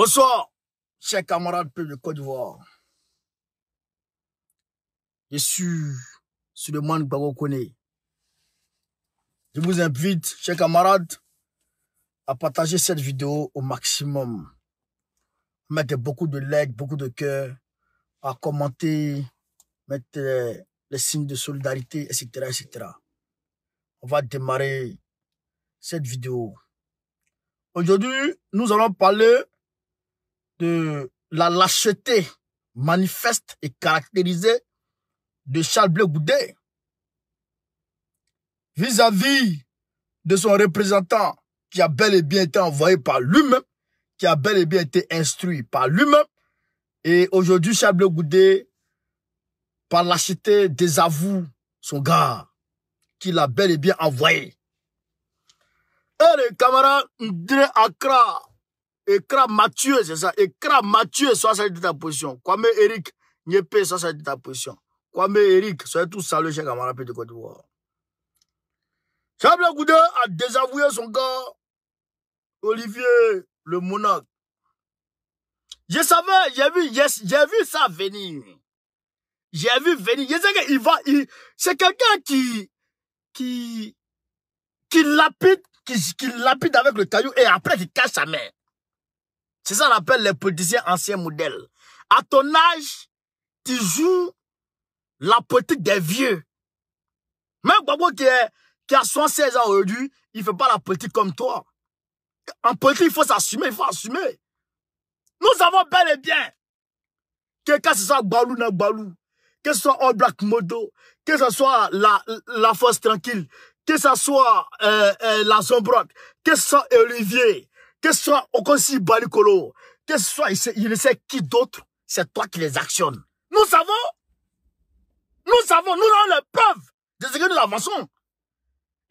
Bonsoir, chers camarades de Côte d'Ivoire. Je suis Suleiman Gbagbo Koné. Je vous invite, chers camarades, à partager cette vidéo au maximum. Mettez beaucoup de likes, beaucoup de cœurs, à commenter, mettre les signes de solidarité, etc., etc. On va démarrer cette vidéo. Aujourd'hui, nous allons parler de la lâcheté manifeste et caractérisée de Charles Blé Goudé vis-à-vis de son représentant qui a bel et bien été envoyé par lui-même, qui a bel et bien été instruit par lui-même. Et aujourd'hui, Charles Blé Goudé, par lâcheté, désavoue son gars qu'il a bel et bien envoyé. Et les camarades, Accra, Ekra Mathieu, c'est ça. Ekra Mathieu, soit ça de ta position. Kwame Eric, Nyepé, soit ça de ta position. Kwame Eric, soyez tous salués chez camarades de Côte d'Ivoire. Charles Blé Goudé a désavoué son gars, Olivier le Monarque. Je savais, j'ai vu ça venir. J'ai vu venir. Je sais qu'il va, c'est quelqu'un qui lapide avec le caillou et après qui cache sa main. C'est ça qu'on appelle les politiciens anciens modèles. À ton âge, tu joues la politique des vieux. Même Gbagbo qui a 76 ans aujourd'hui, il ne fait pas la politique comme toi. En politique, il faut s'assumer, il faut assumer. Nous savons bel et bien que ce soit Balou na Balou, que ce soit All Black Modo, que ce soit la Force Tranquille, que ce soit la Zombrotte, que ce soit Olivier, que ce soit Okosi Balikolo, que ce soit il ne sait qui d'autre, c'est toi qui les actionnes. Nous avons les preuves de ce que nous avançons.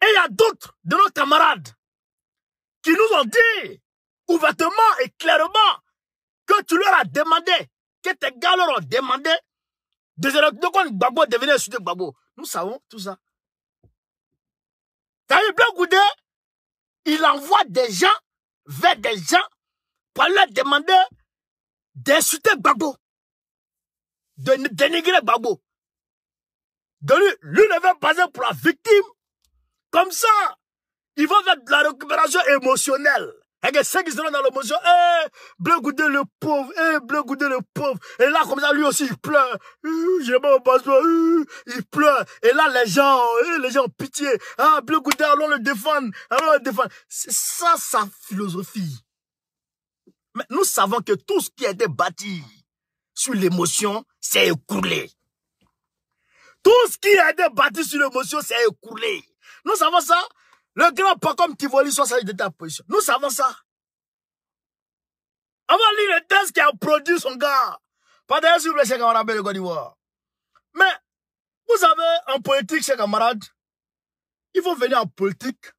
Et il y a d'autres de nos camarades qui nous ont dit ouvertement et clairement que tu leur as demandé, que tes gars leur ont demandé de quand Gbagbo devenait sud de Gbagbo. Nous savons tout ça. T'as vu Blé Goudé, il envoie des gens vers des gens pour leur demander d'insulter Gbagbo, de dénigrer Gbagbo. De lui ne veut passer pour la victime. Comme ça, il va faire de la récupération émotionnelle. Et ceux qui sont dans l'émotion, Blé Goudé le pauvre, Blé Goudé le pauvre. Et là, comme ça, lui aussi, il pleure. J'ai pas mon passeport, il pleure. Et là, les gens ont pitié. Ah, Blé Goudé, allons le défendre, C'est ça, sa philosophie. Mais nous savons que tout ce qui a été bâti sur l'émotion, s'est écoulé. Tout ce qui a été bâti sur l'émotion, s'est écoulé. Nous savons ça. Le grand pas comme Tivoli soit ça de ta position. Nous savons ça. On va lire le texte qui a produit son gars. Pas d'ailleurs sur le chers camarades de Côte d'Ivoire. Mais, vous savez, en politique, chers camarades, il faut venir en politique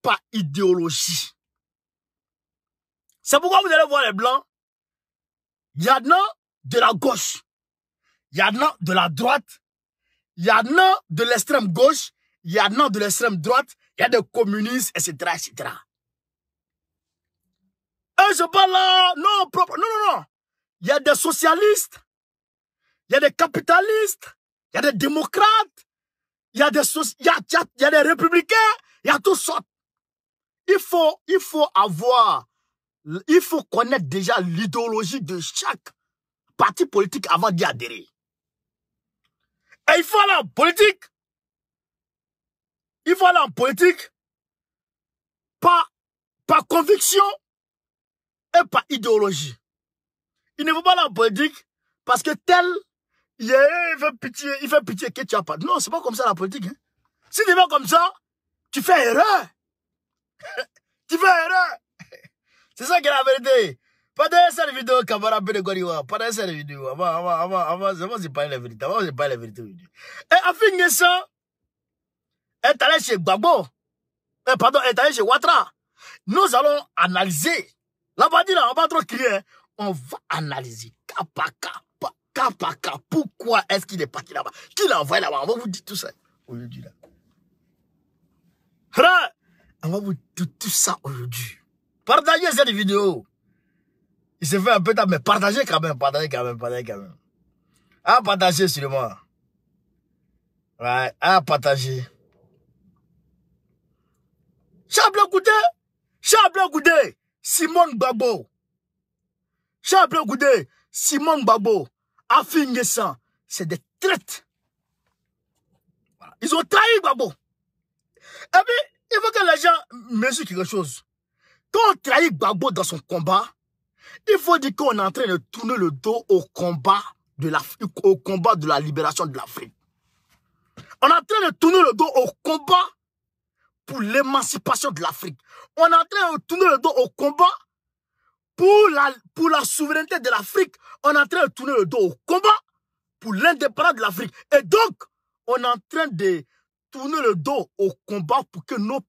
par idéologie. C'est pourquoi vous allez voir les blancs. Il y en a de la gauche. Il y en a de la droite. Il y en a de l'extrême gauche. Il y en a de l'extrême droite. Il y a des communistes, etc., etc. Et je parle là, non. Il y a des socialistes, il y a des capitalistes, il y a des démocrates, il y a des républicains, il y a toutes sortes. Il faut connaître déjà l'idéologie de chaque parti politique avant d'y adhérer. Et il faut aller en politique. Il faut aller en politique par conviction et par idéologie. Il ne faut pas aller en politique parce que tel, il fait pitié que tu as pas. Non, c'est pas comme ça la politique. Hein. Si tu vas comme ça, tu fais erreur. Tu fais erreur. C'est ça qui est la vérité. Pas derrière cette vidéo, camarade de Côte d'Ivoire. Pas derrière cette vidéo. Avant, c'est pas la vérité. Avant, c'est pas la vérité. Et à fin de ça, est allé chez Gbagbo. Est allé chez Ouattara. Nous allons analyser. Là-bas, on va pas trop crier. On va analyser. Cas par cas. Pourquoi est-ce qu'il est parti là-bas? Qui l'a envoyé là-bas? On va vous dire tout ça aujourd'hui. On va vous dire tout ça aujourd'hui. Partagez cette vidéo. Il se fait un peu tard, mais partagez quand même, partagez quand même. À partager sur moi. Ouais, à partager. Chablé Goudé, Simone Gbagbo. Chablé Goudé, Simone Gbagbo, Afin Ngessan, c'est des traites. Voilà. Ils ont trahi Gbagbo. Et puis, il faut que les gens mesurent quelque chose. Quand on trahit Gbagbo dans son combat, il faut dire qu'on est en train de tourner le dos au combat de la libération de l'Afrique. On est en train de tourner le dos au combat pour l'émancipation de l'Afrique. On est en train de tourner le dos au combat pour la souveraineté de l'Afrique. On est en train de tourner le dos au combat pour l'indépendance de l'Afrique. Et donc, on est en train de tourner le dos au combat pour que nos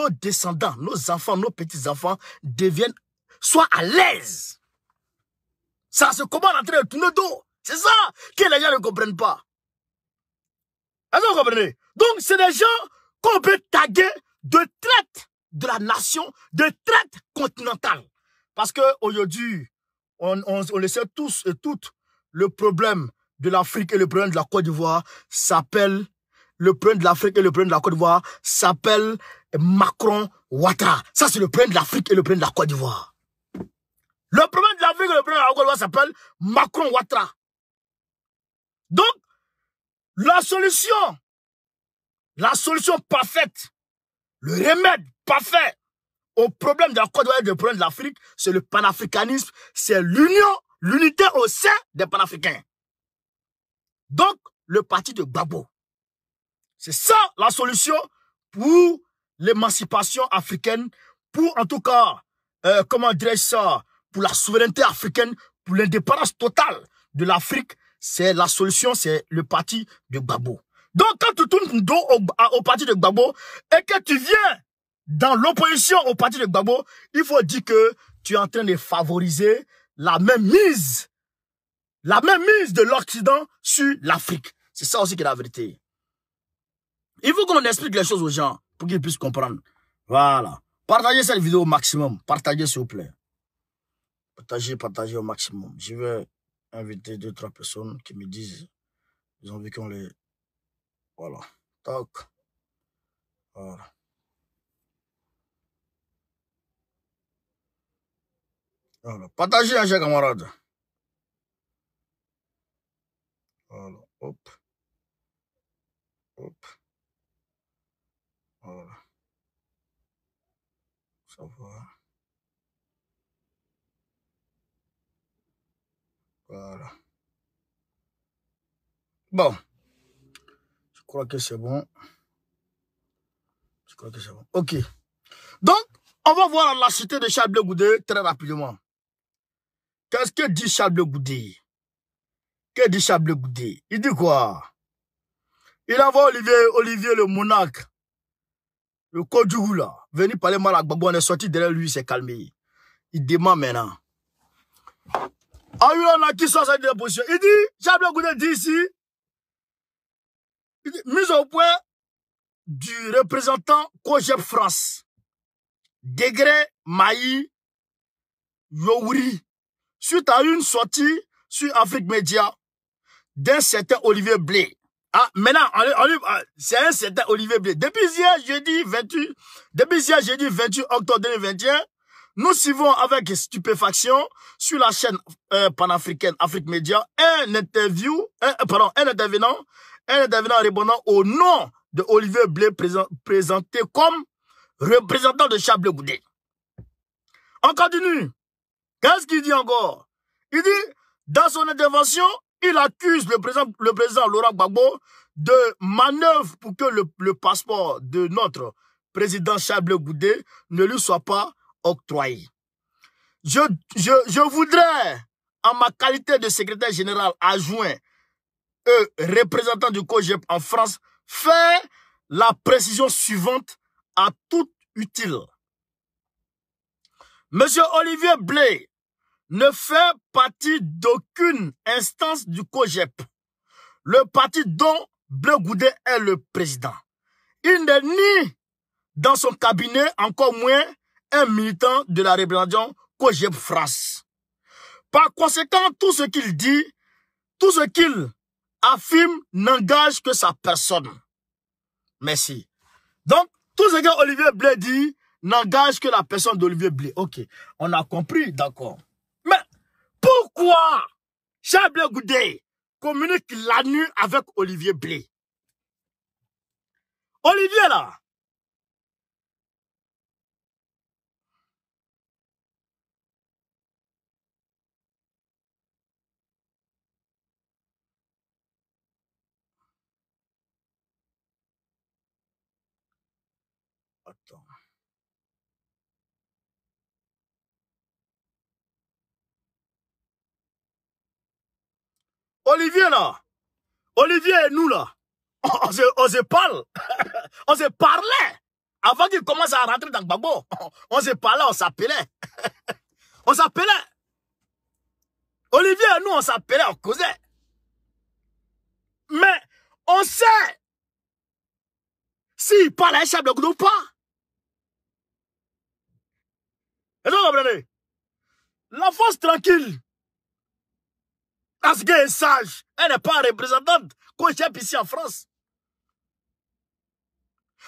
descendants, nos enfants, nos petits-enfants soient à l'aise. Ça, ce combat, on est en train de tourner le dos. C'est ça que les gens ne comprennent pas. Est-ce que vous comprenez? Donc, c'est des gens qu'on peut taguer de traite de la nation, de traite continentale. Parce qu'aujourd'hui, on le sait tous et toutes, le problème de l'Afrique et le problème de la Côte d'Ivoire s'appelle, le problème de l'Afrique et le problème de la Côte d'Ivoire s'appelle Macron Ouattara. Ça, c'est le problème de l'Afrique et le problème de la Côte d'Ivoire. Le problème de l'Afrique et le problème de la Côte d'Ivoire s'appelle Macron Ouattara. Donc, la solution parfaite, le remède parfait au problème de la Côte d'Ivoire et au problème de l'Afrique, c'est le panafricanisme, c'est l'unité au sein des panafricains. Donc, le parti de Gbagbo. C'est ça la solution pour l'émancipation africaine, pour en tout cas, comment dirais-je ça, pour la souveraineté africaine, pour l'indépendance totale de l'Afrique. C'est la solution, c'est le parti de Gbagbo. Donc, quand tu tournes le dos au parti de Gbagbo et que tu viens dans l'opposition au parti de Gbagbo, il faut dire que tu es en train de favoriser la même mise de l'Occident sur l'Afrique. C'est ça aussi qui est la vérité. Il faut qu'on explique les choses aux gens pour qu'ils puissent comprendre. Voilà. Partagez cette vidéo au maximum. Partagez, s'il vous plaît. Partagez au maximum. Je vais inviter 2-3 personnes qui me disent, ils ont vu qu'on les... Voilà. Tac. Voilà. Voilà. Partagez, hein, chers camarades. Voilà. Hop. Hop. Voilà. Ça va. Voilà. Bon. Je crois que c'est bon. Ok. Donc, on va voir la cité de Chablé Goudé très rapidement. Qu'est-ce que dit Chablé Goudé? Que dit Chablé Goudé? Il dit quoi? Il envoie Olivier le monarque, le Kodjougou là, venir parler mal à Gbagbo, on est sorti derrière lui, il s'est calmé. Il demande maintenant. Ah oui, on a qui soit cette position. Il dit, Chablé Goudé dit ici, il dit, mise au point du représentant COJEP France, Degré Maï Youri, suite à une sortie sur Afrique Média d'un certain Olivier Blé. Ah, maintenant, c'est un certain Olivier Blé. Depuis hier, jeudi 28 octobre 2021, nous suivons avec stupéfaction sur la chaîne panafricaine Afrique Média un intervenant répondant au nom de Olivier Blé présenté comme représentant de Chablé Goudé. On continue. Qu'est-ce qu'il dit encore? Il dit, dans son intervention, il accuse le président Laurent Gbagbo de manœuvre pour que le passeport de notre président Chablé Goudé ne lui soit pas octroyé. Je voudrais, en ma qualité de secrétaire général adjoint et représentant du COJEP en France, faire la précision suivante à toute utile. Monsieur Olivier Blé ne fait partie d'aucune instance du COJEP, le parti dont Blé Goudé est le président. Il n'est ni dans son cabinet, encore moins un militant de la représentation COJEP France. Par conséquent, tout ce qu'il dit, tout ce qu'il affirme n'engage que sa personne. Merci. Donc, tout ce que Olivier Blé dit n'engage que la personne d'Olivier Blé. Ok, on a compris, d'accord. Mais pourquoi Charles Blé Goudé communique la nuit avec Olivier Blé? Olivier là, attends. Olivier là, Olivier et nous là, on se parle, on se parlait. Avant qu'il commence à rentrer dans Gbagbo, on se parlait, on s'appelait. On s'appelait. Olivier et nous, on s'appelait, on causait. Mais on sait s'il parle à un chef de groupe ou pas. Est-ce que vous comprenez? La force tranquille. Parce qu'elle est sage. Elle n'est pas représentante qu'on chef ici en France.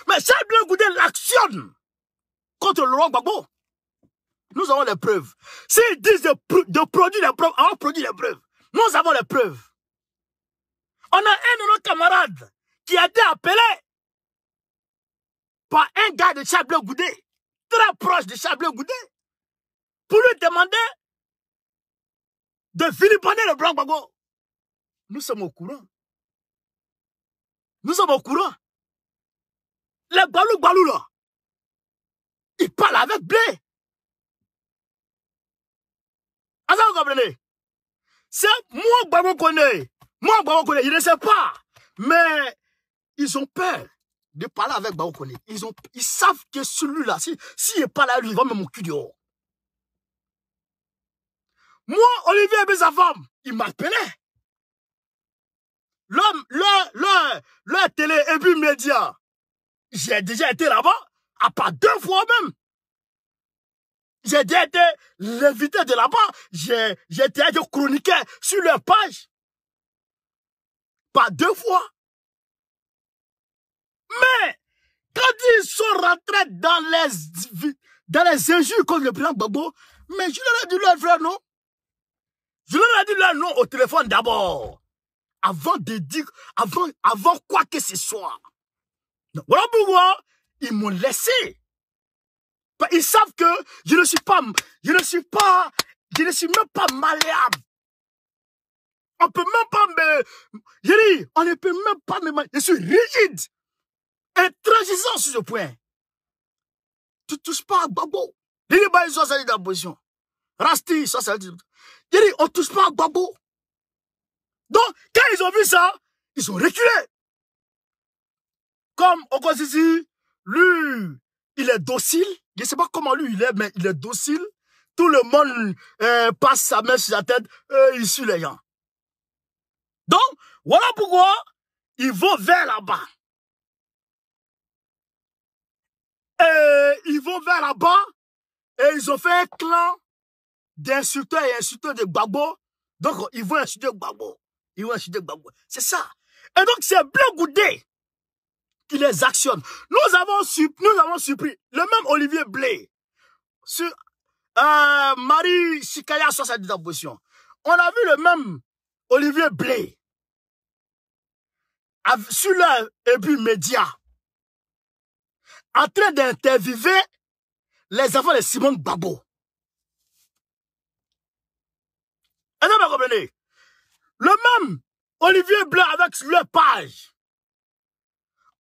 Mais Charles Blé Goudé l'actionne contre le roi Gbagbo. Nous avons les preuves. S'ils disent de produire les preuves, on produit les preuves. Nous avons les preuves. On a un de nos camarades qui a été appelé par un gars de Charles Blé Goudé, très proche de Charles Blé Goudé, pour lui demander de vilipender le blanc Gbagbo. Nous sommes au courant. Nous sommes au courant. Les Balou là, ils parlent avec Blé. Est-ce que vous comprenez? C'est moi Gbagbo connaît. Moi Gbagbo connaît, il ne sait pas. Mais ils ont peur de parler avec Gbagbo connaît. Ils savent que celui-là, s'il parle à lui, il va mettre mon cul dehors. Moi, Olivier et sa femme, il m'appelait. Le télé et puis média. J'ai déjà été là-bas, à part 2 fois même. J'ai déjà été l'invité de là-bas. J'ai été chroniqueur sur leur page. Pas 2 fois. Mais, quand ils sont rentrés dans les injures contre le président Gbagbo, mais je leur ai dit leur frère, non? Je leur ai dit leur nom au téléphone d'abord. Avant de dire, avant quoi que ce soit. Voilà pourquoi ils m'ont laissé. Ils savent que je ne suis même pas malléable. On peut même pas on ne peut même pas me, je suis rigide. Intransigeant sur ce point. Tu touches pas à Gbagbo. Il dit, ils sont sortis de la position. Rasti, ça, ça dit. Il dit, on touche pas à Gbagbo. Donc, quand ils ont vu ça, ils ont reculé. Comme Okosisi, lui, il est docile. Je ne sais pas comment lui il est, mais il est docile. Tout le monde passe sa main sur sa tête, il suit les gens. Donc, voilà pourquoi ils vont vers là-bas. Ils vont vers là-bas et ils ont fait un clan d'insulteurs et insulteurs de Gbagbo. Donc, ils vont insulter Gbagbo. Ils vont insulter Gbagbo. C'est ça. Et donc, c'est Blé Goudé qui les actionne. Nous avons surpris le même Olivier Blé sur Marie Chikaya sur sa position. On a vu le même Olivier Blé sur leur ébu média en train d'interviewer les enfants de Simone Gbagbo. Est-ce que vous comprenez? Le même Olivier Blé avec leur page.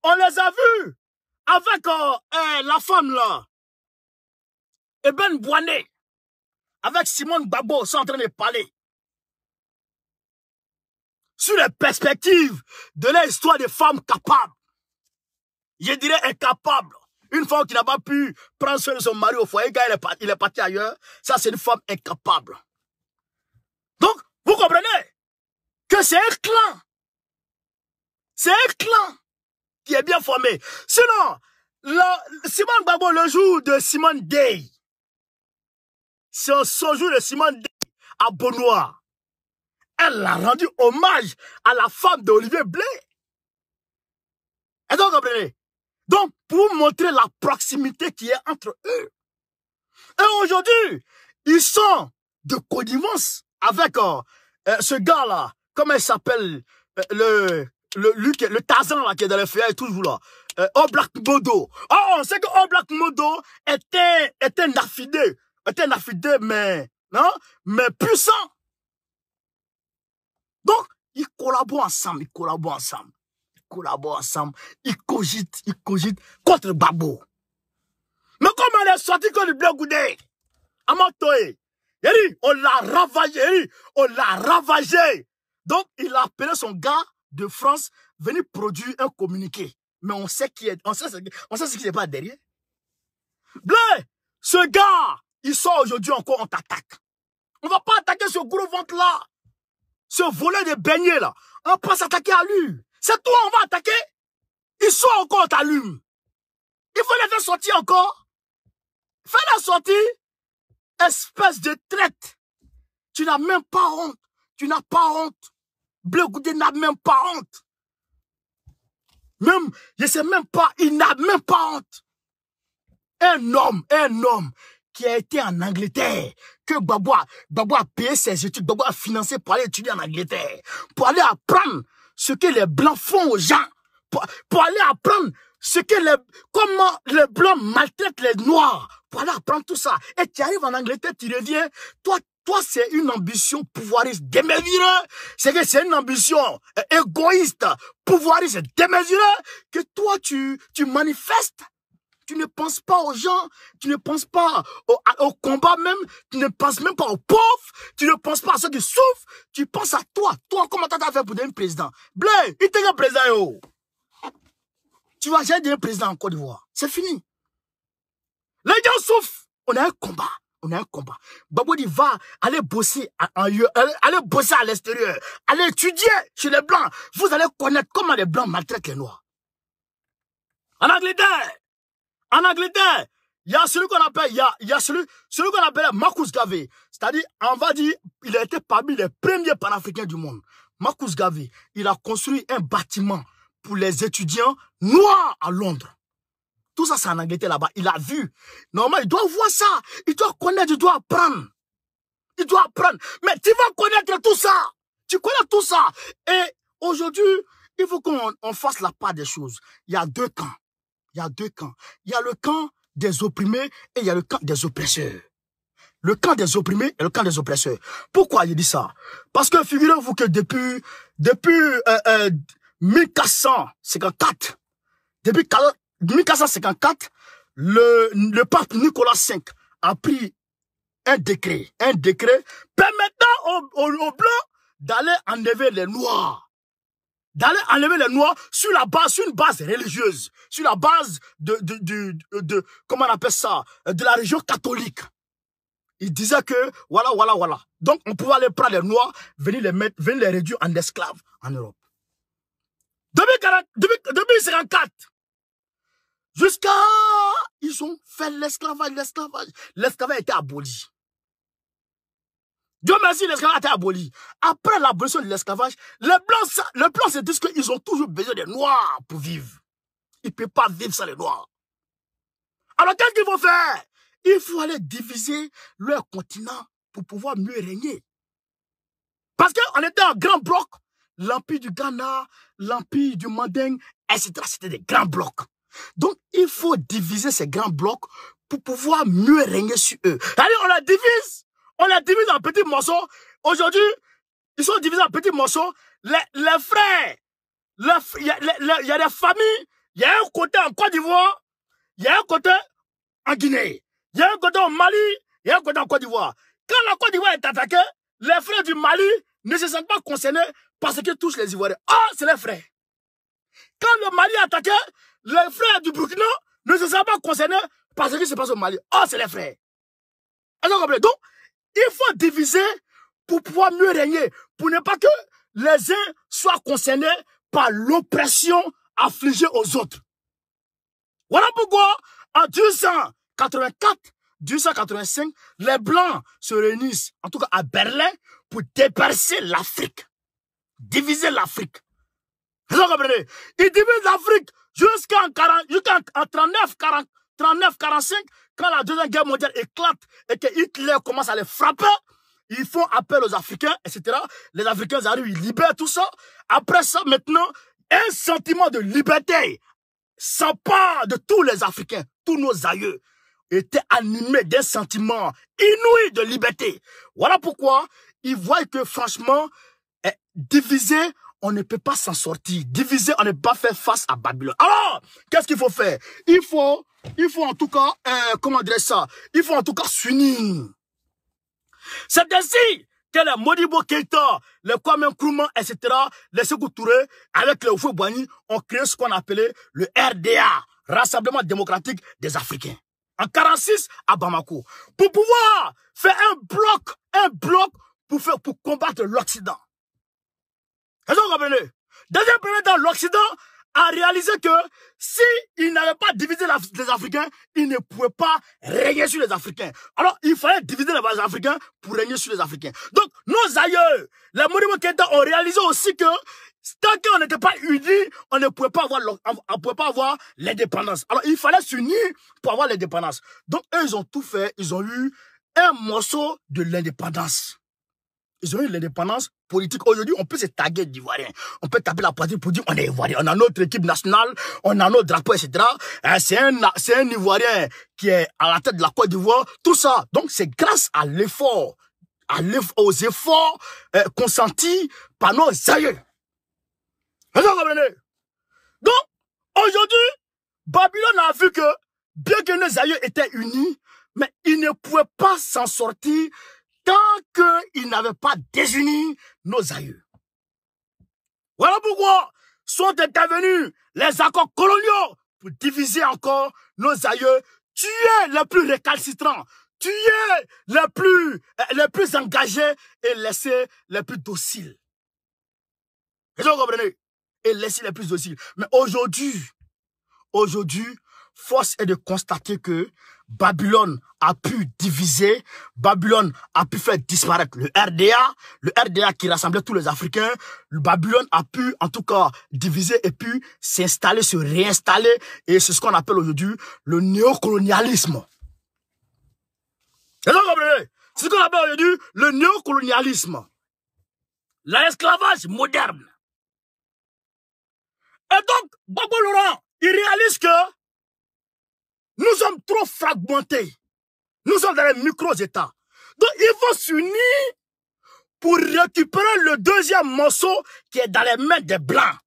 On les a vus avec la femme là. Eben Boané. Avec Simone Gbagbo, sont en train de parler. Sur les perspectives de l'histoire des femmes capables. Je dirais incapables. Une femme qui n'a pas pu prendre soin de son mari au foyer, quand il est parti ailleurs. Ça, c'est une femme incapable. Donc, vous comprenez que c'est un clan. C'est un clan qui est bien formé. Sinon, Simone Gbagbo, le jour de Simone Day, c'est son jour de Simone Day, à Beaunois. Elle a rendu hommage à la femme d'Olivier Blé. Est-ce que vous comprenez? Donc, pour montrer la proximité qui est entre eux. Et aujourd'hui, ils sont de connivence avec ce gars-là. Comment il s'appelle? Le Tarzan là, qui est dans les feuilles, toujours là. Oblak Modo. Oh, on sait que Oblak Modo était un affidé. Était un affidé, mais, non? Mais puissant. Donc, ils collaborent ensemble, ils cogitent contre Gbagbo. Mais comment elle est sortie contre le Blé Goudé? Amatoé. Il dit, on l'a ravagé. Donc, il a appelé son gars de France venir produire un communiqué. Mais on sait ce qui se passe derrière. Blé, ce gars, il sort aujourd'hui encore, on t'attaque. On va pas attaquer ce gros ventre-là. Ce volet de beignets là, on va pas s'attaquer à lui. C'est toi, on va attaquer. Ils sont encore, on t'allume. Il faut les faire sortir encore. Fais-la sortir. Espèce de traite. Tu n'as même pas honte. Tu n'as pas honte. Blé Goudé n'a même pas honte. Même, je sais même pas, il n'a même pas honte. Un homme qui a été en Angleterre, que Gbagbo a payé ses études, Gbagbo a financé pour aller étudier en Angleterre, pour aller apprendre ce que les Blancs font aux gens, pour aller apprendre comment les Blancs maltraitent les Noirs, pour aller apprendre tout ça. Et tu arrives en Angleterre, tu reviens, toi, c'est une ambition pouvoiriste démesurée. C'est une ambition égoïste, pouvoiriste démesurée, que toi, tu manifestes. Tu ne penses pas aux gens, tu ne penses pas au combat même, tu ne penses même pas aux pauvres, tu ne penses pas à ceux qui souffrent, tu penses à toi. Toi, comment t'as fait pour devenir président? Blé, il était un président, yo. Tu vas jamais devenir président en Côte d'Ivoire. C'est fini. Les gens souffrent. On a un combat. Gbagbo dit, va aller bosser aller bosser à l'extérieur, aller étudier chez les Blancs. Vous allez connaître comment les Blancs maltraitent les Noirs. En Angleterre, il y a celui qu'on appelle, celui qu'on appelle Marcus Garvey. C'est-à-dire, on va dire, il a été parmi les premiers panafricains du monde. Marcus Garvey, il a construit un bâtiment pour les étudiants noirs à Londres. Tout ça, c'est en Angleterre là-bas. Il a vu. Normalement, il doit voir ça. Il doit connaître, il doit apprendre. Il doit apprendre. Mais tu vas connaître tout ça. Tu connais tout ça. Et aujourd'hui, il faut qu'on fasse la part des choses. Il y a deux camps. Il y a le camp des opprimés et il y a le camp des oppresseurs. Le camp des opprimés et le camp des oppresseurs. Pourquoi il dit ça? Parce que figurez-vous que depuis 1454, le pape Nicolas V a pris un décret permettant aux Blancs d'aller enlever les Noirs. Sur une base religieuse, sur la base comment on appelle ça, de la religion catholique. Il disait que, voilà. Donc, on pouvait aller prendre les Noirs, venir les réduire en esclaves en Europe. Depuis 1954, jusqu'à, ils ont fait l'esclavage. L'esclavage a été aboli. Dieu merci, l'esclavage a été aboli. Après l'abolition de l'esclavage, les Blancs se disent qu'ils ont toujours besoin des Noirs pour vivre. Ils ne peuvent pas vivre sans les Noirs. Alors qu'est-ce qu'il faut faire? Il faut aller diviser leur continent pour pouvoir mieux régner. Parce qu'on était un grand bloc. L'empire du Ghana, l'empire du Manding, etc. C'était des grands blocs. Donc, il faut diviser ces grands blocs pour pouvoir mieux régner sur eux. Allez, on la divise en petits morceaux. Aujourd'hui, ils sont divisés en petits morceaux. Les frères, il y a des familles, il y a un côté en Côte d'Ivoire, il y a un côté en Guinée, il y a un côté au Mali, il y a un côté en Côte d'Ivoire. Quand la Côte d'Ivoire est attaquée, les frères du Mali ne se sentent pas concernés parce qu'ils touchent les Ivoiriens. Ah, c'est les frères. Quand le Mali est attaqué, les frères du Burkina ne se sentent pas concernés parce qu'il se passe au Mali. Ah, c'est les frères. Donc, il faut diviser pour pouvoir mieux régner, pour ne pas que les uns soient concernés par l'oppression affligée aux autres. Voilà pourquoi, en 1884, 1885, les Blancs se réunissent, en tout cas à Berlin, pour dépercer l'Afrique. Diviser l'Afrique. Vous comprenez? Ils divisent l'Afrique jusqu'en 39-45, quand la Deuxième Guerre mondiale éclate et que Hitler commence à les frapper. Ils font appel aux Africains, etc. Les Africains arrivent, ils libèrent tout ça. Après ça, maintenant, un sentiment de liberté s'empare de tous les Africains. Tous nos aïeux étaient animés d'un sentiment inouï de liberté. Voilà pourquoi ils voient que, franchement, divisé, on ne peut pas s'en sortir. Divisé, on ne peut pas faire face à Babylone. Alors, qu'est-ce qu'il faut faire? Il faut en tout cas, comment dire ça? Il faut en tout cas s'unir. C'est ainsi que les Modibo Keïta, les Kwame Nkrumah, etc., les Sékou Touré, avec les Houphouët-Boigny, ont créé ce qu'on appelait le RDA, Rassemblement démocratique des Africains. En 46 à Bamako. Pour pouvoir faire un bloc pour combattre l'Occident. Est-ce que vous comprenez? Deuxième premier temps, l'Occident a réalisé que s'il n'avait pas divisé les Africains, il ne pouvait pas régner sur les Africains. Alors, il fallait diviser les Africains pour régner sur les Africains. Donc, nos aïeux, les Modibo Keïta ont réalisé aussi que tant qu'on n'était pas unis, on ne pouvait pas avoir l'indépendance. Alors, il fallait s'unir pour avoir l'indépendance. Donc, eux, ils ont tout fait. Ils ont eu un morceau de l'indépendance. Ils ont eu l'indépendance politique. Aujourd'hui, on peut se taguer d'Ivoiriens. On peut taper la poitrine pour dire on est Ivoirien. On a notre équipe nationale, on a notre drapeau, etc. C'est un Ivoirien qui est à la tête de la Côte d'Ivoire. Tout ça. Donc, c'est grâce à l'effort, aux efforts consentis par nos aïeux. Vous comprenez? Donc, aujourd'hui, Babylone a vu que, bien que nos aïeux étaient unis, mais ils ne pouvaient pas s'en sortir tant qu'ils n'avaient pas désuni nos aïeux. Voilà pourquoi sont intervenus les accords coloniaux pour diviser encore nos aïeux, tuer les plus récalcitrants, tuer les plus engagés et laisser les plus dociles. Est-ce que vous comprenez? Et laisser les plus dociles. Mais aujourd'hui, force est de constater que Babylone a pu diviser, Babylone a pu faire disparaître le RDA qui rassemblait tous les Africains. Babylone a pu, en tout cas, diviser et puis s'installer, se réinstaller. Et c'est ce qu'on appelle aujourd'hui le néocolonialisme. C'est ce qu'on appelle aujourd'hui le néocolonialisme. L'esclavage moderne. Et donc, Gbagbo Laurent, il réalise que nous sommes trop fragmentés. Nous sommes dans les micro-États. Donc, il faut s'unir pour récupérer le deuxième morceau qui est dans les mains des Blancs.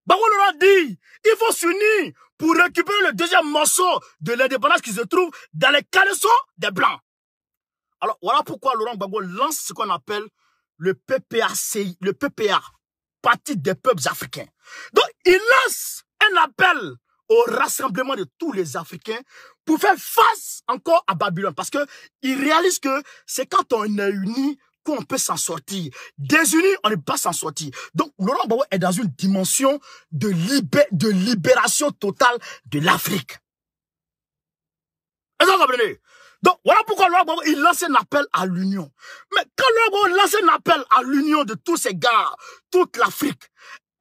Gbagbo Laurent dit, il faut s'unir pour récupérer le deuxième morceau de l'indépendance qui se trouve dans les caleçons des Blancs. Alors, voilà pourquoi Laurent Gbagbo lance ce qu'on appelle le PPA, Parti des peuples africains. Donc, il lance un appel au rassemblement de tous les Africains pour faire face encore à Babylone. Parce que il réalise que c'est quand on est unis qu'on peut s'en sortir. Désunis, on ne peut pas s'en sortir. Donc, Laurent Gbagbo est dans une dimension de libération totale de l'Afrique. Est-ce que vous comprenez? Donc, voilà pourquoi Laurent Gbagbo, il lance un appel à l'union. Mais quand Laurent Gbagbo lance un appel à l'union de tous ces gars, toute l'Afrique,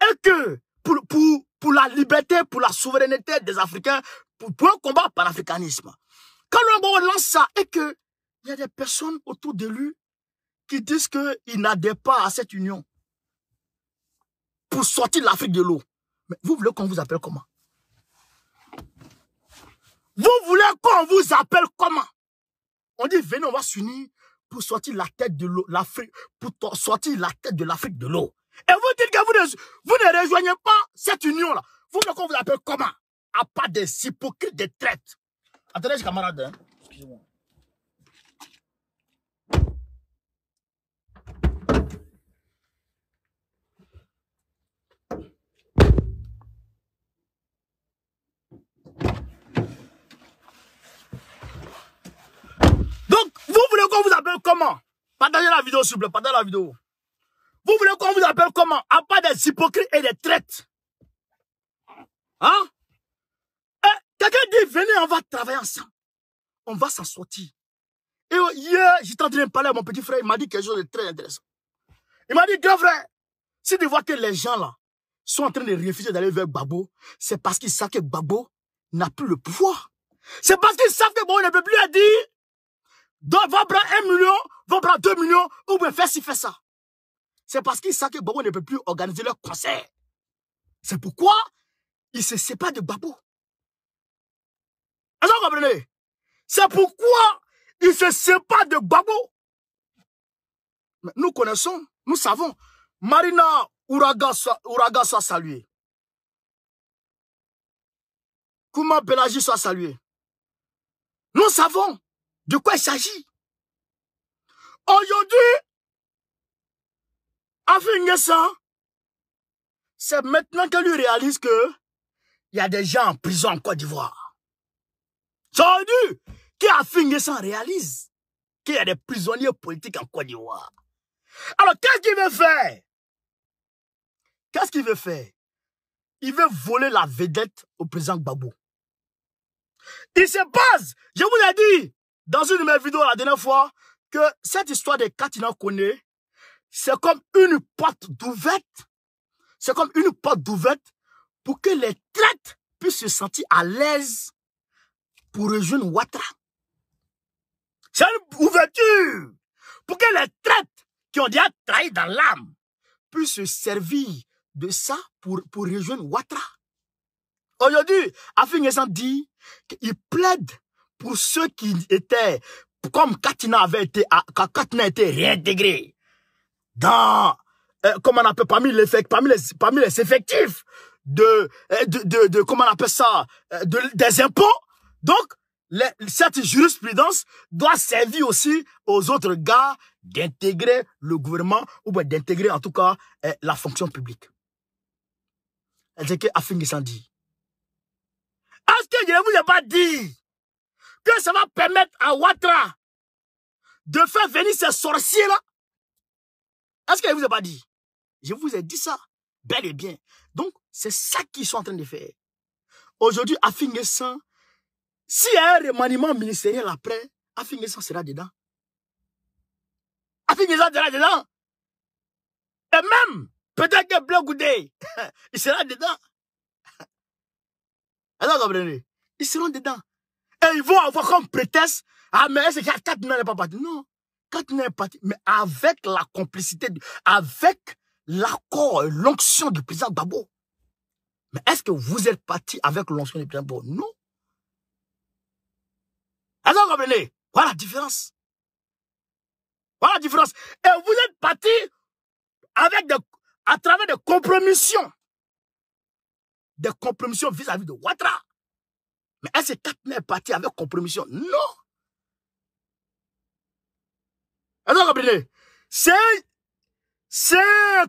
et que pour la liberté, pour la souveraineté des Africains, pour un combat par l'africanisme. Quand Laurent Gbagbo lance ça, et que il y a des personnes autour de lui qui disent qu'ils n'adhèrent pas à cette union pour sortir l'Afrique de l'eau. Mais vous voulez qu'on vous appelle comment? Vous voulez qu'on vous appelle comment? On dit, venez, on va s'unir pour sortir la tête de l'Afrique, pour sortir la tête de l'Afrique de l'eau. Et vous dites que vous ne rejoignez pas cette union-là. Vous voulez qu'on vous appelle comment? À part des hypocrites, des traites. Attendez, camarade. Hein? Excusez-moi. Donc, vous voulez qu'on vous appelle comment? Partagez la vidéo, s'il vous plaît, partagez la vidéo. Vous voulez qu'on vous appelle comment? À part des hypocrites et des traites. Hein? Et quelqu'un dit, venez, on va travailler ensemble. on va s'en sortir. Et hier, j'étais en train de parler à mon petit frère, il m'a dit quelque chose de très intéressant. Il m'a dit, grand frère, si tu vois que les gens là sont en train de refuser d'aller vers Gbagbo, c'est parce qu'ils savent que Gbagbo n'a plus le pouvoir. C'est parce qu'ils savent que Gbagbo ne peut plus à dire, donc va prendre 1 million, va prendre 2 millions, ou bien faire ci, faire ça. C'est parce qu'ils savent que Gbagbo ne peut plus organiser leur concert. C'est pourquoi ils se séparent de Gbagbo. Est-ce que vous comprenez? C'est pourquoi ils se séparent de Gbagbo. Mais nous connaissons, nous savons. Marina Ouraga soit saluée. Kouma Pélagie soit saluée. Nous savons de quoi il s'agit. Aujourd'hui, Afingessa, c'est maintenant que lui réalise que il y a des gens en prison en Côte d'Ivoire. C'est aujourd'hui qu'Afingessa réalise qu'il y a des prisonniers politiques en Côte d'Ivoire. Alors, qu'est-ce qu'il veut faire? Qu'est-ce qu'il veut faire? Il veut voler la vedette au président Gbagbo. Il se base, je vous ai dit dans une de mes vidéos la dernière fois, que cette histoire de Katina Kone, c'est comme une porte d'ouverte. C'est comme une porte d'ouverte pour que les traites puissent se sentir à l'aise pour rejoindre Ouattara. C'est une ouverture pour que les traites qui ont déjà trahi dans l'âme puissent se servir de ça pour rejoindre Ouattara. Aujourd'hui, Afingessa dit qu'il plaide pour ceux qui étaient, comme Katina avait été, quand Katina a été réintégré dans, comment on appelle, parmi les effectifs comment on appelle ça, des impôts. Donc, cette jurisprudence doit servir aussi aux autres gars d'intégrer le gouvernement ou d'intégrer en tout cas la fonction publique. C'est que Afingessa dit. Est-ce que je ne vous ai pas dit que ça va permettre à Ouattara de faire venir ces sorciers-là? Est-ce que je ne vous ai pas dit? Je vous ai dit ça, bel et bien. Donc, c'est ça qu'ils sont en train de faire. Aujourd'hui, Afingessa, s'il y a un remaniement ministériel après, Afingessa sera dedans. Afingessa sera dedans. Et même, peut-être que Blanc Goudé, il sera dedans. Alors, vous comprenez? Ils seront dedans. Et ils vont avoir comme prétexte, ah, mais c'est que Katina n'est pas parti. Non, Katina est parti, mais avec la complicité, avec l'accord, l'onction du président Gbagbo. Mais est-ce que vous êtes parti avec l'onction du président Gbagbo? Non. Alors, vous comprenez? Voilà la différence. Voilà la différence. Et vous êtes parti avec à travers des compromissions. Des compromissions vis-à-vis de Ouattara. Mais est-ce que Katina est parti avec compromission? Non. Alors, vous comprenez?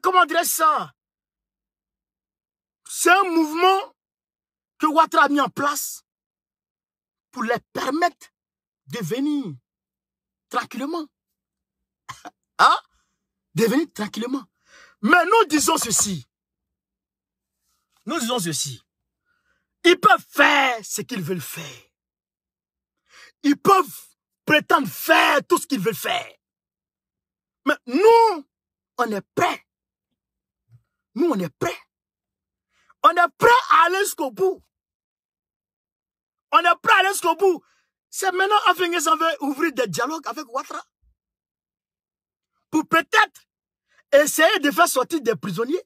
Comment dirais-je ça? C'est un mouvement que Ouattara a mis en place pour les permettre de venir tranquillement. Hein? De venir tranquillement. Mais nous disons ceci. Nous disons ceci. Ils peuvent faire ce qu'ils veulent faire. Ils peuvent prétendre faire tout ce qu'ils veulent faire. Mais nous, on est prêts. Nous, on est prêts. On est prêts à aller jusqu'au bout. On est prêts à aller jusqu'au bout. C'est maintenant Afingessa veut ouvrir des dialogues avec Ouattara. Pour peut-être essayer de faire sortir des prisonniers.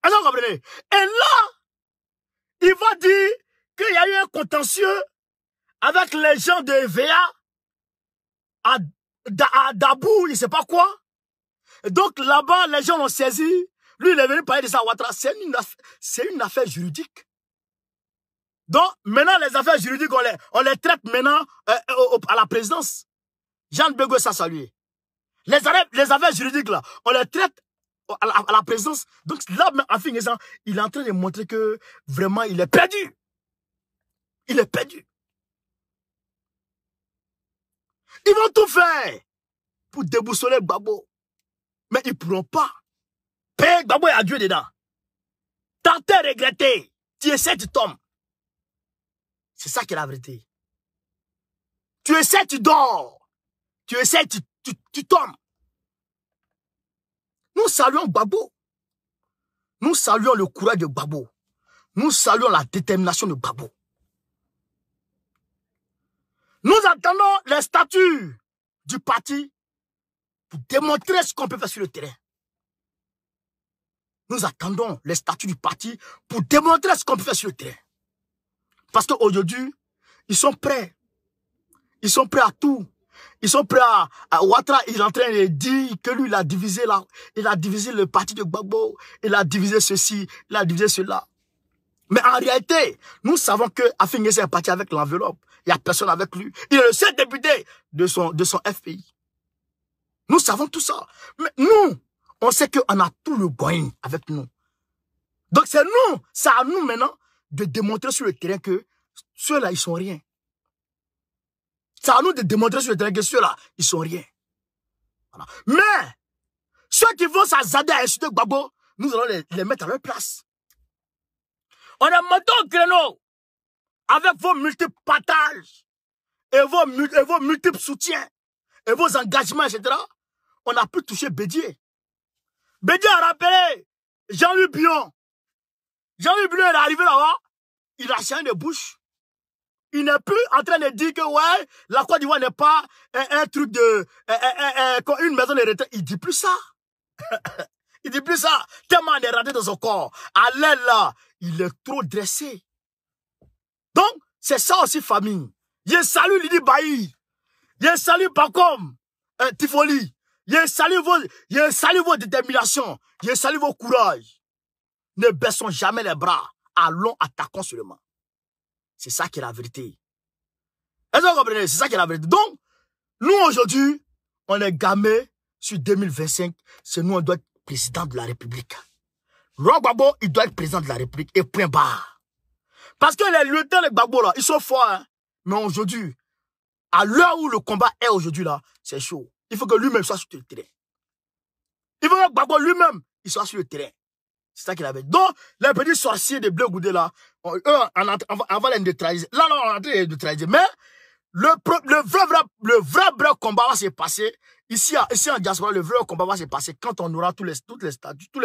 Alors, vous comprenez? Et là, il va dire qu'il y a eu un contentieux avec les gens de EVA à Dabou, il ne sait pas quoi. Et donc là-bas, les gens l'ont saisi. Lui, il est venu parler de ça à Ouattara. C'est une affaire juridique. Donc, maintenant, les affaires juridiques, on les traite maintenant à la présidence. Jean Bégo s'est salué. Les affaires juridiques, là, on les traite à la présidence. Donc là, Afingessa, il est en train de montrer que vraiment, il est perdu. Il est perdu. Ils vont tout faire pour déboussoler Gbagbo. Mais ils ne pourront pas. Payer Gbagbo et adieu dedans. Tenter regretter. Tu essaies, tu tombes. C'est ça qui est la vérité. Tu essaies, tu dors. Tu essaies, tu tombes. Nous saluons Gbagbo. Nous saluons le courage de Gbagbo. Nous saluons la détermination de Gbagbo. Nous attendons les statuts du parti pour démontrer ce qu'on peut faire sur le terrain. Nous attendons les statuts du parti pour démontrer ce qu'on peut faire sur le terrain. Parce qu'aujourd'hui, ils sont prêts. Ils sont prêts à tout. Ils sont prêts à Ouattara, il est en train de dire que lui, il a divisé là. Il a divisé le parti de Gbagbo. Il a divisé ceci, il a divisé cela. Mais en réalité, nous savons que Afin-N'Guessan est parti avec l'enveloppe. Il n'y a personne avec lui. Il est le seul député de son FPI. Nous savons tout ça. Mais nous, on sait qu'on a tout le going avec nous. Donc c'est nous, c'est à nous maintenant de démontrer sur le terrain que ceux-là, ils sont rien. C'est à nous de démontrer sur le terrain que ceux-là, ils sont rien. Voilà. Mais, ceux qui vont s'azader à insulter Gbagbo, nous allons les mettre à leur place. On est monté au créneau avec vos multiples partages et vos multiples soutiens et vos engagements, etc. On a pu toucher Bédié. Bédié a rappelé Jean-Louis Billon. Jean-Louis Billon est arrivé là-bas, il a changé de bouche. Il n'est plus en train de dire que ouais, la Côte d'Ivoire n'est pas un truc de une maison de retraite. Il dit plus ça. Il dit plus ça. Tellement il est raté dans son corps. À l'aile là, il est trop dressé. Donc, c'est ça aussi famille. Je salue Lidi Bailly. Je salue Bakom Tifoli. Je salue vos déterminations. Je salue vos courages. Ne baissons jamais les bras. Allons, attaquons seulement. C'est ça qui est la vérité. Est-ce que vous comprenez? C'est ça qui est la vérité. Donc, nous aujourd'hui, on est gamés sur 2025. C'est nous, on doit être président de la République. Laurent Gbagbo, il doit être président de la République et point barre. Parce que les lieutenants de Gbagbo, là, ils sont forts. Hein? Mais aujourd'hui, à l'heure où le combat est aujourd'hui, là, c'est chaud. Il faut que lui-même soit sur le terrain. Il faut que Gbagbo lui-même, il soit sur le terrain. C'est ça qu'il avait. Donc, les petits sorciers de Blé Goudé, là, eux, avant les neutraliser. Là, on est en train de neutraliser. Mais, le vrai combat va se passer. Ici en diaspora, le vrai combat va se passer quand on aura tous les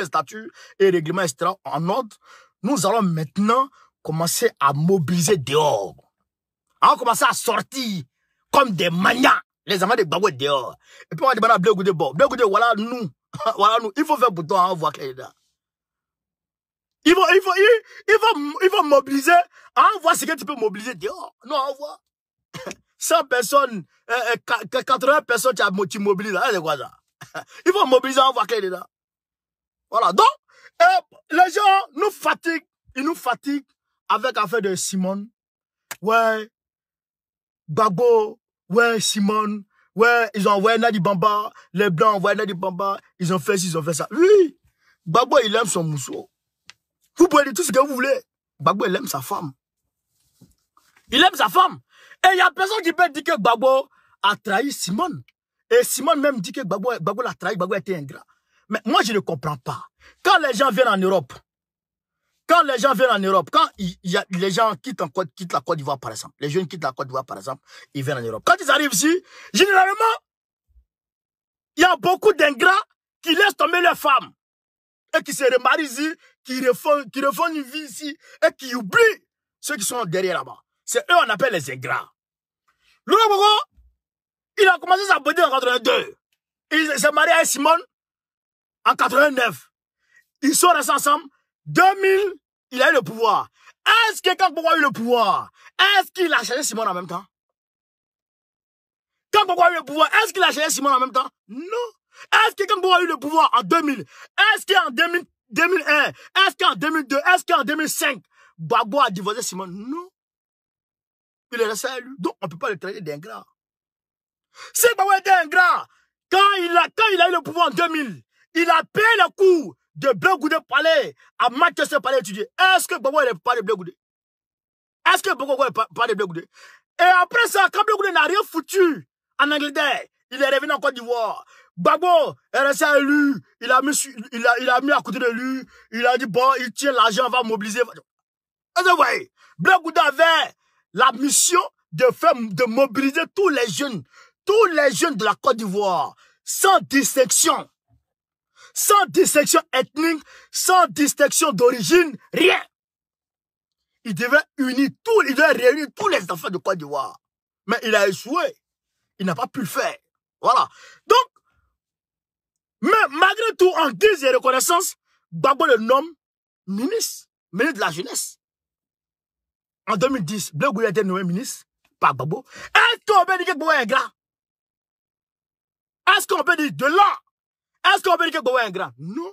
statuts et règlements, etc. en ordre. Nous allons maintenant commencer à mobiliser dehors. On va commencer à sortir comme des manias. Les amants de Gbagbo dehors. Et puis on va demander à Blé Goudé, bon, Blé Goudé, voilà nous. Voilà nous. Il faut faire bouton, on voit qu'il est là. Il faut mobiliser. On voit ce que tu peux mobiliser dehors. Non, on voit. 100 personnes, 80 personnes, tu mobilises. C'est quoi ça? Il faut mobiliser, on voit qu'il est là. Voilà. Donc, les gens nous fatiguent. Ils nous fatiguent avec l'affaire de Simone. Ouais. Gbagbo. Ouais, Simone. Ouais, ils ont envoyé Nadi Bamba. Les Blancs ont envoyé Nadi Bamba. Ils ont fait ci, ils ont fait ça. Oui. Gbagbo, il aime son mousseau. Vous pouvez dire tout ce que vous voulez. Gbagbo, il aime sa femme. Il aime sa femme. Et il y a personne qui peut dire que Gbagbo a trahi Simone. Et Simone même dit que Gbagbo l'a trahi, Gbagbo était ingrat. Mais moi, je ne comprends pas. Quand les gens viennent en Europe, quand les gens quittent la Côte d'Ivoire, par exemple, les jeunes quittent la Côte d'Ivoire, par exemple, ils viennent en Europe. Quand ils arrivent ici, généralement, il y a beaucoup d'ingrats qui laissent tomber leurs femmes. Et qui se remarient ici, qui refont une vie ici, et qui oublient ceux qui sont derrière là-bas. C'est eux on appelle les ingrats. Laurent Gbagbo, il a commencé sa beauté en 82. Il s'est marié avec Simone en 89. Ils sont restés ensemble. 2000, il a eu le pouvoir. Est-ce que quand Gbagbo a eu le pouvoir, est-ce qu'il a changé Simone en même temps? Quand Gbagbo a eu le pouvoir, est-ce qu'il a changé Simone en même temps? Non. Est-ce que quand Gbagbo a eu le pouvoir en 2000, est-ce qu'en 2001, est-ce qu'en 2002, est-ce qu'en 2005, Gbagbo a divorcé Simone? Non. Il est resté à lui. Donc, on ne peut pas le traiter d'ingrat. Si Gbagbo était ingrat, quand il a eu le pouvoir en 2000, il a payé le coût de Blé Goudé Palais à Manchester Palais étudier. Est-ce que Gbagbo n'est pas de Blé Goudé? Est-ce que Gbagbo n'est pas de Blé Goudé? Et après ça, quand Blé Goudé n'a rien foutu en Angleterre, il est revenu en Côte d'Ivoire. Gbagbo est resté à lui, il a mis à côté de lui, il a dit bon, il tient l'argent, on va mobiliser. Est-ce que vous voyez? Blé Goudé avait la mission de mobiliser tous les jeunes de la Côte d'Ivoire, sans distinction ethnique, sans distinction d'origine, rien. Il devait réunir tous les enfants de Côte d'Ivoire. Mais il a échoué. Il n'a pas pu le faire. Voilà. Donc, mais malgré tout, en guise de reconnaissance, Gbagbo le nomme ministre de la jeunesse. En 2010, Blé Gouye a été nommé ministre par Gbagbo. Est-ce qu'on peut dire que Gbagbo est ingrat? Est-ce qu'on peut dire de là? Est-ce qu'on peut dire que Gbagbo est ingrat? Non,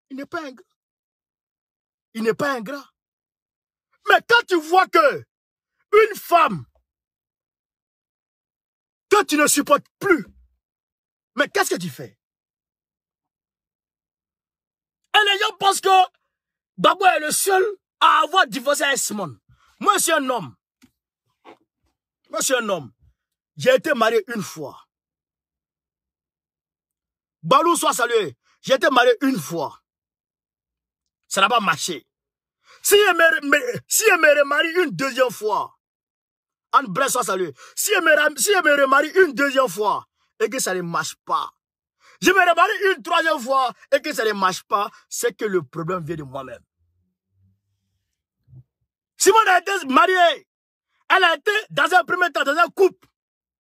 il n'est pas ingrat. Il n'est pas ingrat. Mais quand tu vois que une femme que tu ne supportes plus, mais qu'est-ce que tu fais? Et les gens pensent que Gbagbo est le seul à avoir divorcé avec Simone. Moi, je suis un homme. J'ai été marié une fois. Balou soit salué. J'ai été marié une fois. Ça n'a pas marché. Si je me remarie une deuxième fois, Anne Bresse soit salué. Si je me remarie une deuxième fois et que ça ne marche pas, je me remarie une troisième fois et que ça ne marche pas, c'est que le problème vient de moi-même. Simone a été mariée. Elle a été dans un premier temps dans un couple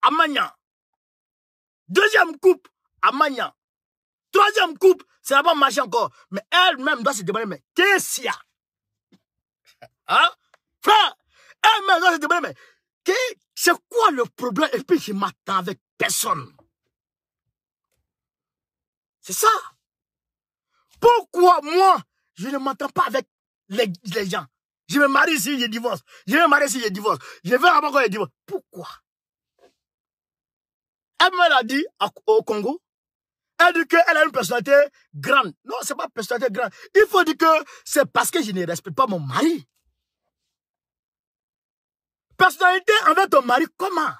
à Magnan. Deuxième couple à Magnan. Troisième couple, ça n'a pas marché encore. Mais elle-même doit se demander, mais qu'est-ce qu'il y a? Hein? Frère, elle-même doit se demander, mais c'est quoi le problème? Et puis je m'attends avec personne. C'est ça. Pourquoi moi, je ne m'entends pas avec les gens? Je me marie si je divorce. Je me marie si je divorce. Je vais avant quand je divorce. Pourquoi? Elle m'a dit au Congo, elle dit qu'elle a une personnalité grande. Non, c'est pas personnalité grande. Il faut dire que c'est parce que je ne respecte pas mon mari. Personnalité envers ton mari, comment?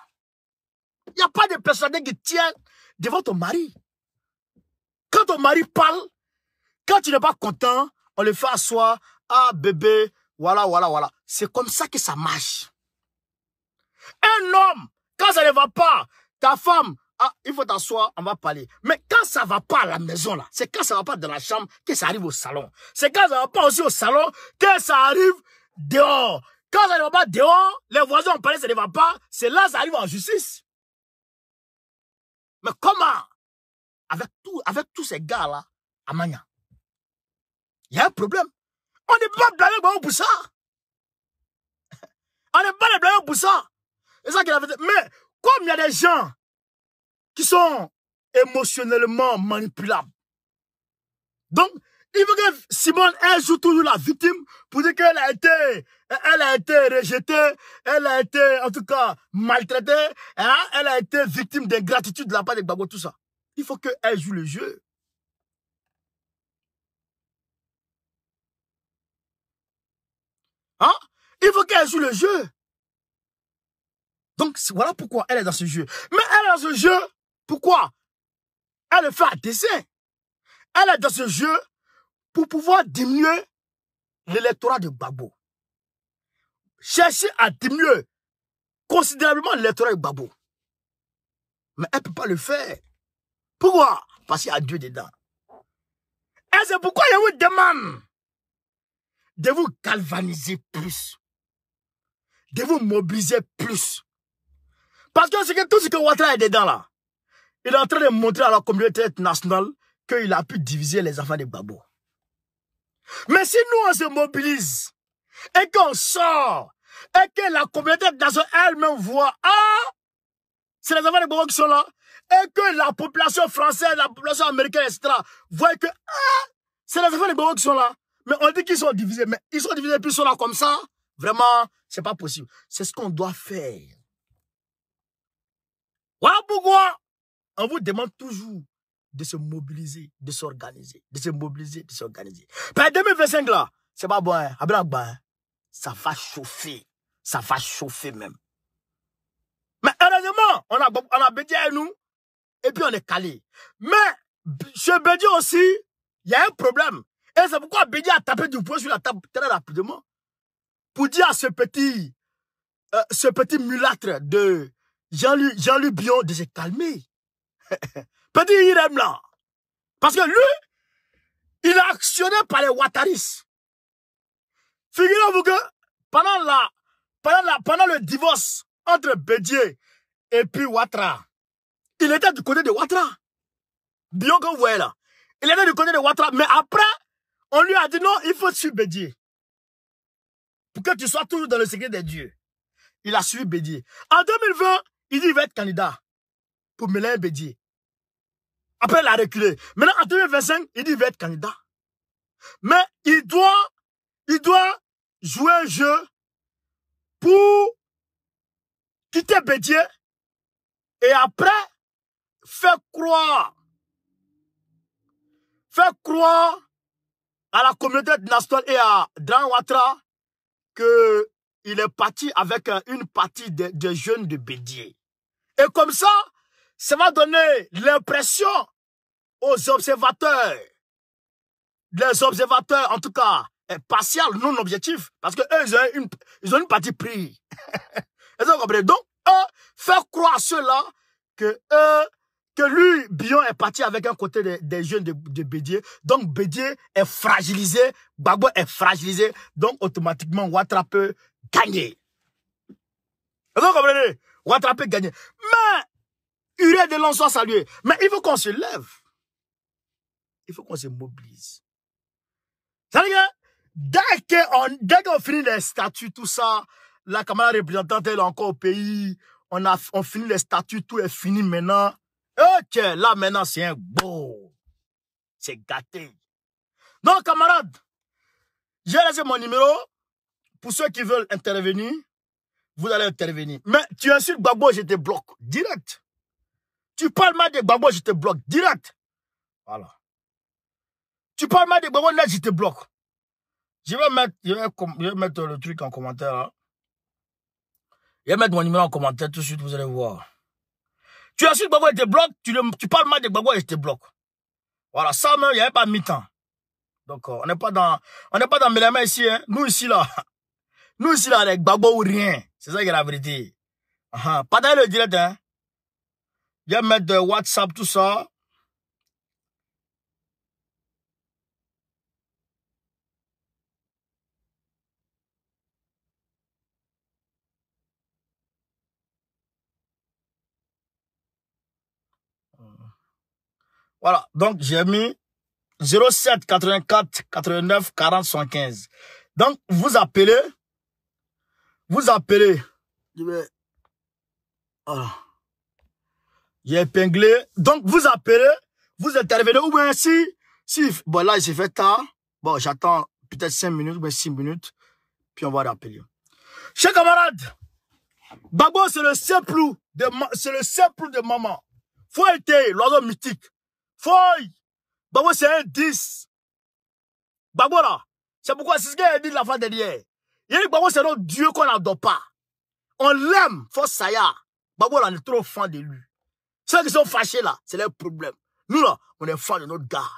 Il n'y a pas de personnalité qui tient devant ton mari. Quand ton mari parle, quand tu n'es pas content, on le fait asseoir. Ah, bébé, voilà. C'est comme ça que ça marche. Un homme, quand ça ne va pas, ta femme, ah, il faut t'asseoir, on va parler. Mais quand ça ne va pas à la maison, là, c'est quand ça ne va pas dans la chambre que ça arrive au salon. C'est quand ça ne va pas aussi au salon que ça arrive dehors. Quand ça ne va pas dehors, les voisins ont parlé, ça ne va pas, c'est là que ça arrive en justice. Mais comment? Avec tous ces gars-là, à Magnan, il y a un problème. On n'est pas blâmé pour ça. On n'est pas blâmé pour ça. C'est ça qu'il a fait. Mais comme il y a des gens qui sont émotionnellement manipulables, donc il faut que Simone, elle joue toujours la victime pour dire qu'elle a été rejetée, elle a été en tout cas maltraitée, hein, elle a été victime d'ingratitude de la part de Gbagbo, tout ça. Il faut qu'elle joue le jeu. Hein? Il faut qu'elle joue le jeu. Donc, voilà pourquoi elle est dans ce jeu. Mais elle est dans ce jeu, pourquoi? Elle le fait à dessein. Elle est dans ce jeu pour pouvoir diminuer l'électorat de Gbagbo. Chercher à diminuer considérablement l'électorat de Gbagbo. Mais elle ne peut pas le faire. Pourquoi? Parce qu'il y a Dieu dedans. Et c'est pourquoi je vous demande de vous galvaniser plus. De vous mobiliser plus. Parce que tout ce que Ouattara est dedans là, il est en train de montrer à la communauté internationale qu'il a pu diviser les enfants de Gbagbo. Mais si nous on se mobilise et qu'on sort et que la communauté internationale elle-même voit, ah, c'est les enfants de Gbagbo qui sont là, et que la population française, la population américaine, etc., voient que, ah, c'est les enfants de Gbagbo qui sont là. Mais on dit qu'ils sont divisés, mais ils sont divisés puis ils sont là comme ça. Vraiment, c'est pas possible. C'est ce qu'on doit faire. Voilà pourquoi on vous demande toujours de se mobiliser, de s'organiser, de se mobiliser, de s'organiser. Puis 2025 là, c'est pas bon, hein? Ça va chauffer même. Mais heureusement, on a Bédi à nous, et puis on est calé. Mais, chez Bédi aussi, il y a un problème. Et c'est pourquoi Bédi a tapé du poing sur la table très rapidement. Pour dire à ce petit ce petit mulâtre de Jean-Louis Bion de se calmer. Petit Irem là. Parce que lui, il est actionné par les Ouattaris. Figurez-vous que pendant le divorce entre Bédié et puis Ouattara, il était du côté de Ouattara. Bion que vous voyez là. Il était du côté de Ouattara. Mais après, on lui a dit non, il faut suivre Bédié. Pour que tu sois toujours dans le secret des dieux. Il a suivi Bédié. En 2020, il dit qu'il va être candidat pour Mélène Bédié. Après, il a reculé. Maintenant, en 2025, il dit qu'il va être candidat. Mais il doit jouer un jeu pour quitter Bédié et après faire croire à la communauté nationale et à Dan Ouattara qu'il est parti avec une partie des jeunes de Bédié. Et comme ça va donner l'impression aux observateurs, les observateurs en tout cas, partiels, non objectifs, parce que eux, ils ont une partie prise. Donc, faire croire à ceux-là que lui, Bion est parti avec un côté des jeunes de Bédié. Donc, Bédié est fragilisé, Gbagbo est fragilisé. Donc, automatiquement, Ouattara peut gagner. Vous comprenez? Ouattara peut gagner. Mais, Uré de l'on soit salué. Mais il faut qu'on se lève. Il faut qu'on se mobilise. C'est-à-dire que dès qu'on finit les statuts, tout ça, la camarade représentante elle est encore au pays, on finit les statuts, tout est fini maintenant. Ok, là maintenant c'est un beau. C'est gâté. Donc camarades, j'ai laissé mon numéro. Pour ceux qui veulent intervenir, vous allez intervenir. Mais tu insultes Gbagbo, je te bloque. Direct. Tu parles mal de Gbagbo, je te bloque. Direct. Voilà. Tu parles mal de Gbagbo, là, je te bloque. Je vais mettre le truc en commentaire. Hein. Je vais mettre mon numéro en commentaire tout de suite, vous allez voir. Tu insultes Gbagbo et je te bloque. Tu parles mal de Gbagbo et je te bloque. Voilà, ça même, il n'y avait pas mi-temps. Donc, on n'est pas dans mes mains ici. Hein. Nous ici, là, avec Gbagbo ou rien. C'est ça qui est la vérité. Partagez le direct, hein. Je vais mettre de WhatsApp, tout ça. Voilà, donc j'ai mis 07 84 89 40 75. Donc, vous appelez. Voilà. J'ai épinglé. Donc, vous appelez, vous intervenez, ou bien si, bon là, il s'est fait tard. Bon, j'attends peut-être 5 minutes, ou bien 6 minutes, puis on va rappeler. Chers camarades, Gbagbo, c'est le simple de maman. Faut être l'oiseau mythique. Gbagbo, c'est un 10. Gbagbo, là, c'est pourquoi, c'est ce qu'il a dit de la fois dernière. Il a dit Gbagbo, c'est notre Dieu qu'on n'adore pas. On l'aime, faut ça y est. Gbagbo, là, on est trop fan de lui. Ceux qui sont fâchés, là, c'est leur problème. Nous, là, on est fan de notre gars.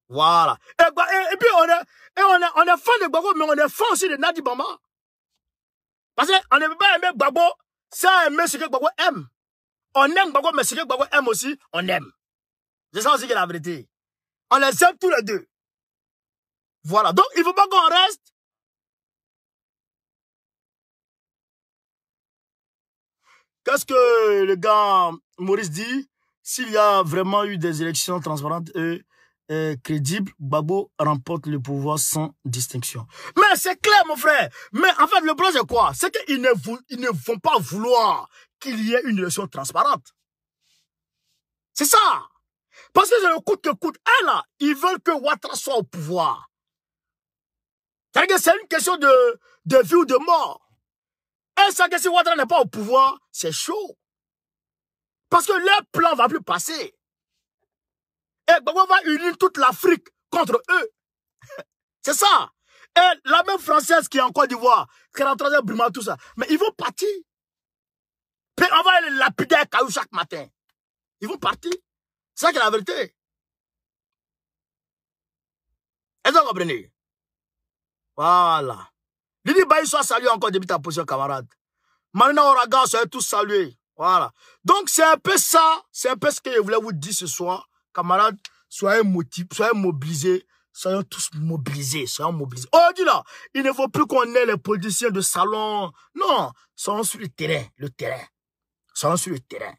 Voilà. Et puis, on est fan de Gbagbo, mais on est fan aussi de Nadi Bamba. Parce qu'on ne peut pas aimer Gbagbo sans aimer ce que Gbagbo aime. On aime Gbagbo, mais ce que Gbagbo aime aussi, on aime. C'est ça aussi qui est la vérité. On les aime tous les deux. Voilà. Donc, il ne faut pas qu'on reste. Qu'est-ce que le gars Maurice dit? S'il y a vraiment eu des élections transparentes et crédibles, Gbagbo remporte le pouvoir sans distinction. Mais c'est clair, mon frère. Mais en fait, le problème, c'est quoi? C'est qu'ils ne vont pas vouloir qu'il y ait une élection transparente. C'est ça. Parce que c'est le coûte que coûte. Là, ils veulent que Ouattara soit au pouvoir. C'est-à-dire que c'est une question de vie ou de mort. Et ça, que si Ouattara n'est pas au pouvoir, c'est chaud. Parce que leur plan ne va plus passer. Et Gbagbo va unir toute l'Afrique contre eux. C'est ça. Et la même Française qui est en Côte d'Ivoire, qui est en train de brimer tout ça, mais ils vont partir. Puis on va les lapider à caillou chaque matin. Ils vont partir. C'est ça qui est la vérité. Est-ce que vous comprenez? Voilà. Lydie Baï soit salué encore depuis ta position, camarade. Marina Ouragan, soyez tous salués. Voilà. Donc, c'est un peu ça. C'est un peu ce que je voulais vous dire ce soir. Camarades, soyez motivés, soyez mobilisés. Soyons tous mobilisés. Soyons mobilisés. Oh, dis là, il ne faut plus qu'on ait les politiciens de salon. Non, soyons sur le terrain. Le terrain. Soyons sur le terrain.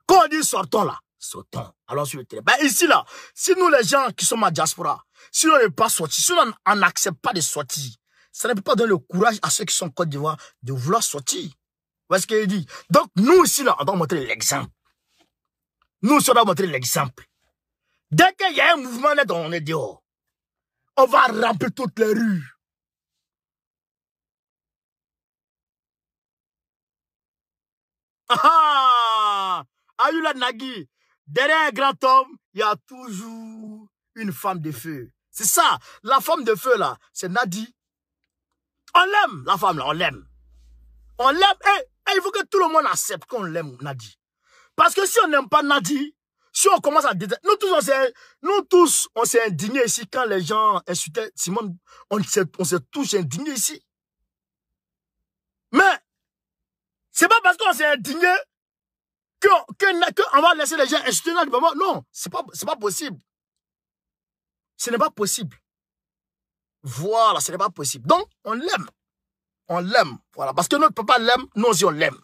Quand on dit sortons là, sortons. Allons sur le terrain. Ben ici là, si nous les gens qui sommes en diaspora, si on n'est pas sortis, si on n'accepte pas de sortir, ça ne peut pas donner le courage à ceux qui sont en Côte d'Ivoire de vouloir sortir. Vous voyez ce qu'il dit? Donc, nous ici, là, on doit montrer l'exemple. Nous, on doit montrer l'exemple. Dès qu'il y a un mouvement net, on est dehors. On va remplir toutes les rues. Ah! Ayula Nagui, derrière un grand homme, il y a toujours une femme de feu. C'est ça, la femme de feu là, c'est Nadi. On l'aime, la femme là, on l'aime. On l'aime, et il faut que tout le monde accepte qu'on l'aime, Nadi. Parce que si on n'aime pas Nadi, si on commence à détester, nous tous, on s'est indignés ici quand les gens insultaient Simone, on s'est tous indignés ici. Mais, c'est pas parce qu'on s'est indigné qu'on va laisser les gens insulter Nadi. Non, c'est pas possible. Ce n'est pas possible. Voilà, ce n'est pas possible. Donc, on l'aime. On l'aime. Voilà. Parce que notre papa l'aime, nous aussi on l'aime.